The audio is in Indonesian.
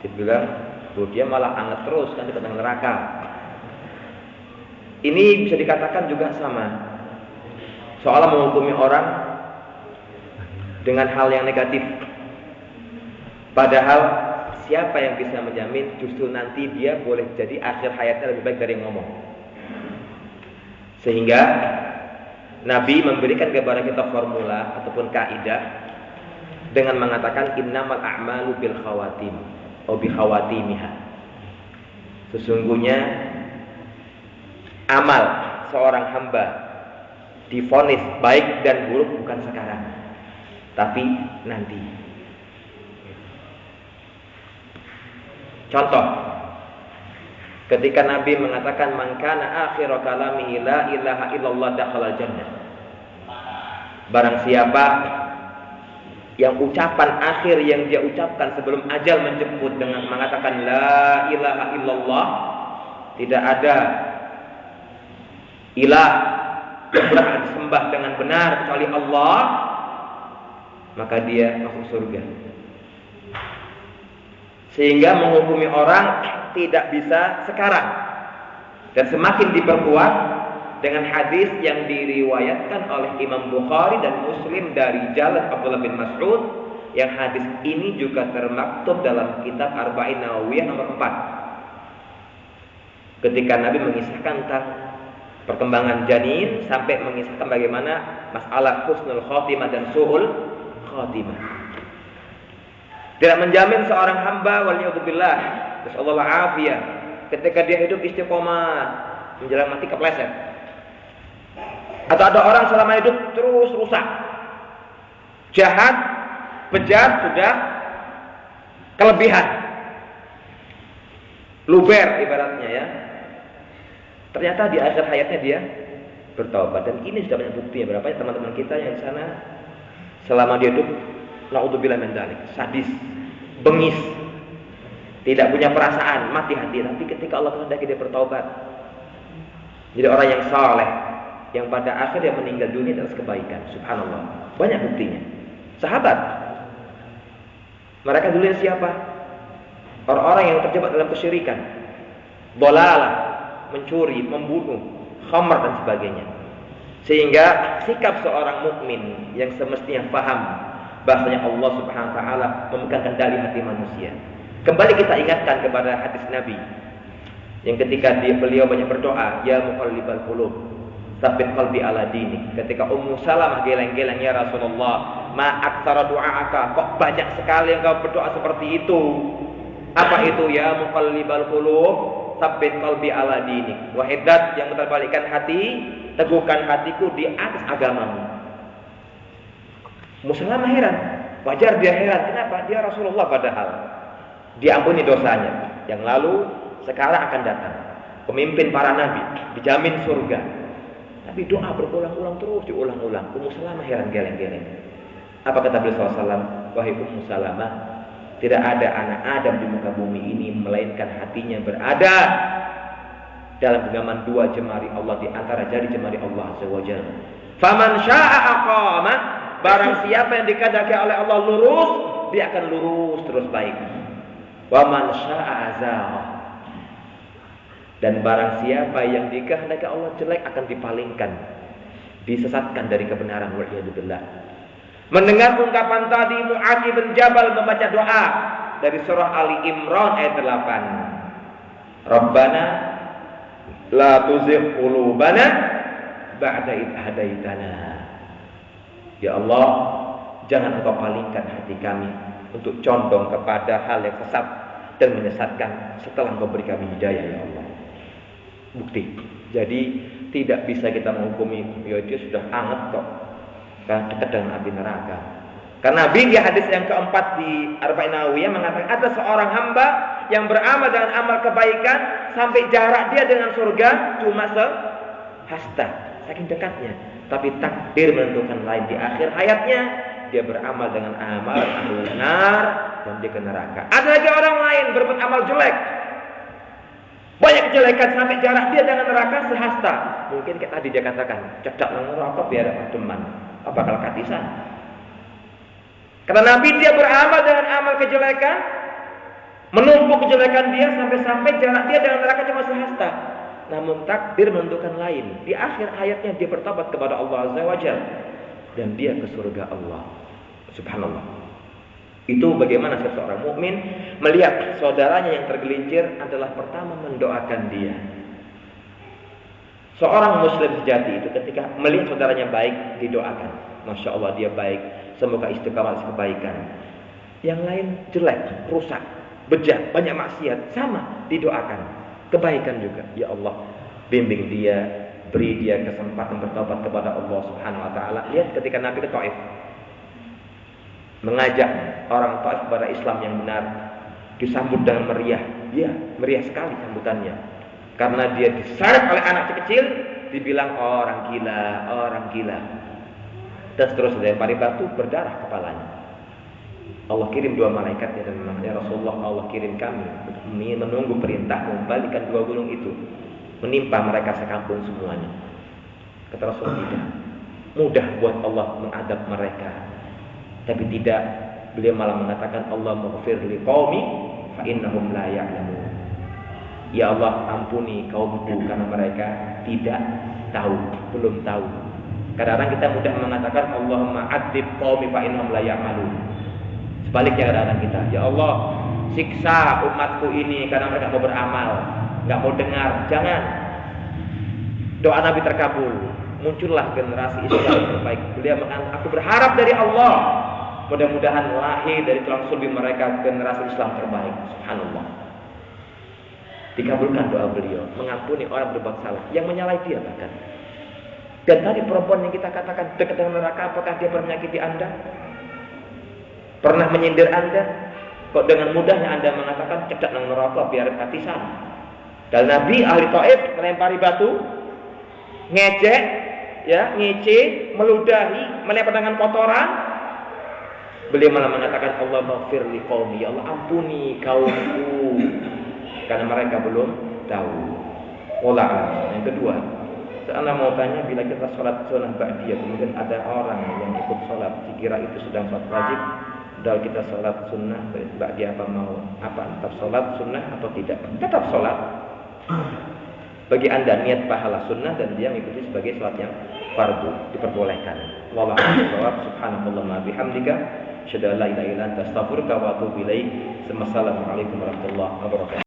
Dibilang, "Loh, dia malah anget terus kan dekat dengan neraka." Ini bisa dikatakan juga sama. Soal menghukumi orang dengan hal yang negatif. Padahal siapa yang bisa menjamin justru nanti dia boleh jadi akhir hayatnya lebih baik dari yang ngomong. Sehingga Nabi memberikan kepada kita formula ataupun kaidah dengan mengatakan innamal a'malu bil khawatim atau bi khawatimiha. Sesungguhnya amal seorang hamba divonis baik dan buruk bukan sekarang, tapi nanti. Contoh, ketika Nabi mengatakan man kana akhiru kalamihi la ilaha illallah dakhala jannah. Barang siapa yang ucapan akhir yang dia ucapkan sebelum ajal menjemput dengan mengatakan la ilaha illallah, tidak ada ilah yang berhak disembah dengan benar kecuali Allah, maka dia masuk surga. Sehingga menghukumi orang tidak bisa sekarang, dan semakin diperkuat dengan hadis yang diriwayatkan oleh Imam Bukhari dan Muslim dari jalan Abdullah bin Mas'ud, yang hadis ini juga termaktub dalam kitab Arba'in Nawawiyah nomor 4. Ketika Nabi mengisahkan tentang perkembangan janin sampai mengisahkan bagaimana masalah husnul khotimah dan su'ul khotimah. Tidak menjamin seorang hamba waliyadzubillah, nasallallahu afiyah, ketika dia hidup istiqomah menjelang mati kepleset. Atau ada orang selama hidup terus rusak, jahat, bejat, sudah kelebihan, luber ibaratnya ya. Ternyata di akhir hayatnya dia bertaubat, dan ini sudah banyak buktinya. Berapa teman-teman kita yang di sana selama dia hidup naudzubillah min dzalik, sadis, bengis, tidak punya perasaan, mati hati, tapi ketika Allah kehendaki dia bertaubat, jadi orang yang saleh, yang pada akhirnya meninggal dunia atas kebaikan. Subhanallah, banyak buktinya. Sahabat, mereka dulu siapa? Orang-orang yang terjebak dalam kesyirikan, dolalah, mencuri, membunuh, khamar dan sebagainya. Sehingga sikap seorang mukmin yang semestinya paham bahasanya Allah Subhanahu wa taala memegang kendali hati manusia. Kembali kita ingatkan kepada hadis Nabi yang ketika beliau banyak berdoa, ya muqallibal qulub, tsabbit qalbi ala dinik. Ketika Ummu Salamah geleng-geleng, ya Rasulullah, ma aktsara du'aaka, kok banyak sekali engkau berdoa seperti itu. Apa itu ya muqallibal qulub, tsabbit qalbi ala dinik. Wahidat yang menerbalikkan hati, teguhkan hatiku di atas agamamu. Muslimah heran, wajar dia heran. Kenapa? Dia Rasulullah padahal diampuni dosanya yang lalu, sekarang akan datang pemimpin para nabi, dijamin surga. Tapi doa berulang-ulang terus diulang-ulang. Ummu Salamah heran geleng-geleng. Apa kata beliau SAW? Wahai Ummu Salamah, tidak ada anak Adam di muka bumi ini melainkan hatinya berada dalam genggaman dua jemari Allah, di antara jari jemari Allah Azza wa Jalla. Faman syaa'a aqama, barang siapa yang dikehendaki oleh Allah lurus, dia akan lurus terus baik. Wa man syaa'a azagha, dan barang siapa yang dikehendaki Allah jelek akan dipalingkan, disesatkan dari kebenaran. Waliyadzubillah. Mendengar ungkapan tadi, Mu'adz bin Jabal membaca doa dari surah Ali Imran ayat 8. Rabbana la tuzigh qulubana ba'da idh hadaitana. Ya Allah, jangan engkau palingkan hati kami untuk condong kepada hal yang sesat dan menyesatkan setelah engkau beri kami hidayah, ya Allah. Bukti. Jadi tidak bisa kita menghukumi, ya dia sudah anget kok, kan dekat dengan api neraka. Karena Nabi di hadis yang keempat di Arba'in Nawawiyah mengatakan ada seorang hamba yang beramal dengan amal kebaikan sampai jarak dia dengan surga cuma sehasta, saking dekatnya. Tapi takdir menentukan lain, di akhir hayatnya dia beramal dengan amal ahlul nar dan dia ke neraka. Ada lagi orang lain berbuat amal jelek, banyak kejelekan sampai jarak dia dengan neraka sehasta. Mungkin kayak tadi dia katakan, cedak nang neraka biar apa teman, apa bakal katisan. Karena Nabi dia beramal dengan amal kejelekan, Menumpuk kejelekan dia sampai-sampai jarak dia dengan neraka cuma sehasta. Namun takdir menentukan lain. Di akhir hayatnya dia bertobat kepada Allah Azza wa Jalla dan dia ke surga Allah. Subhanallah. Itu bagaimana seseorang mukmin melihat saudaranya yang tergelincir adalah pertama mendoakan dia. Seorang muslim sejati itu ketika melihat saudaranya baik didoakan. Masya Allah dia baik, semoga istiqamah kebaikan. Yang lain jelek, rusak, bejat, banyak maksiat, sama didoakan. Kebaikan juga. Ya Allah, bimbing dia, beri dia kesempatan bertobat kepada Allah Subhanahu wa taala. Lihat ketika Nabi ke Taif, mengajak orang Taif kepada Islam yang benar, disambut dengan meriah. Ya, meriah sekali sambutannya. Karena dia diseret oleh anak kecil, dibilang orang gila, orang gila. Dan seterusnya, dilempari batu, berdarah kepalanya. Allah kirim 2 malaikat dan ya Rasulullah, Allah kirim kami menunggu perintahmu membalikkan 2 gunung itu, menimpa mereka sekampung semuanya. Kata Rasul, tidak mudah buat Allah mengadab mereka. Tapi tidak, beliau malah mengatakan Allah maghfir li qaumi fa innahum la ya'lamun. Ya Allah, ampuni kaumku karena mereka tidak tahu, belum tahu. Kadang-kadang kita mudah mengatakan Allahumma adzib qaumi fa innahum la ya'malun. Sebaliknya kadang-kadang kita, ya Allah, siksa umatku ini karena mereka mau beramal, nggak mau dengar. Jangan. Doa Nabi terkabul. Muncullah generasi Islam yang terbaik. Beliau mengatakan, aku berharap dari Allah, mudah-mudahan lahir dari tulang sulbi mereka generasi Islam terbaik. Subhanallah. Dikabulkan doa beliau, mengampuni orang berbuat salah yang menyalahi dia bahkan. Dan tadi perempuan yang kita katakan dekat dengan neraka, apakah dia pernah menyakiti Anda? Pernah menyindir Anda? Kok dengan mudahnya Anda mengatakan cedak nang neraka biar katisan? Dan Nabi ahli Taif melempari batu, ngejek, ya, ngece, meludahi, melempar dengan kotoran. Beliau malah mengatakan Allah maghfir li qaumi, ya Allah ampuni kaumku karena mereka belum tahu. Wallah. Yang kedua, saya mau tanya, bila kita sholat sunnah ba'diyah kemudian ada orang yang ikut sholat dikira itu sedang sholat wajib, padahal kita sholat sunnah ba'diyah, apa mau apa tetap sholat sunnah atau tidak? Tetap sholat. Bagi Anda niat pahala sunnah dan dia mengikuti sebagai sholat yang fardu, diperbolehkan. Wallahu a'lam. Subhanallah bihamdika, asyhadu an la ilaha illa anta, astaghfiruka wa atubu ilaik. Assalamualaikum warahmatullahi wabarakatuh.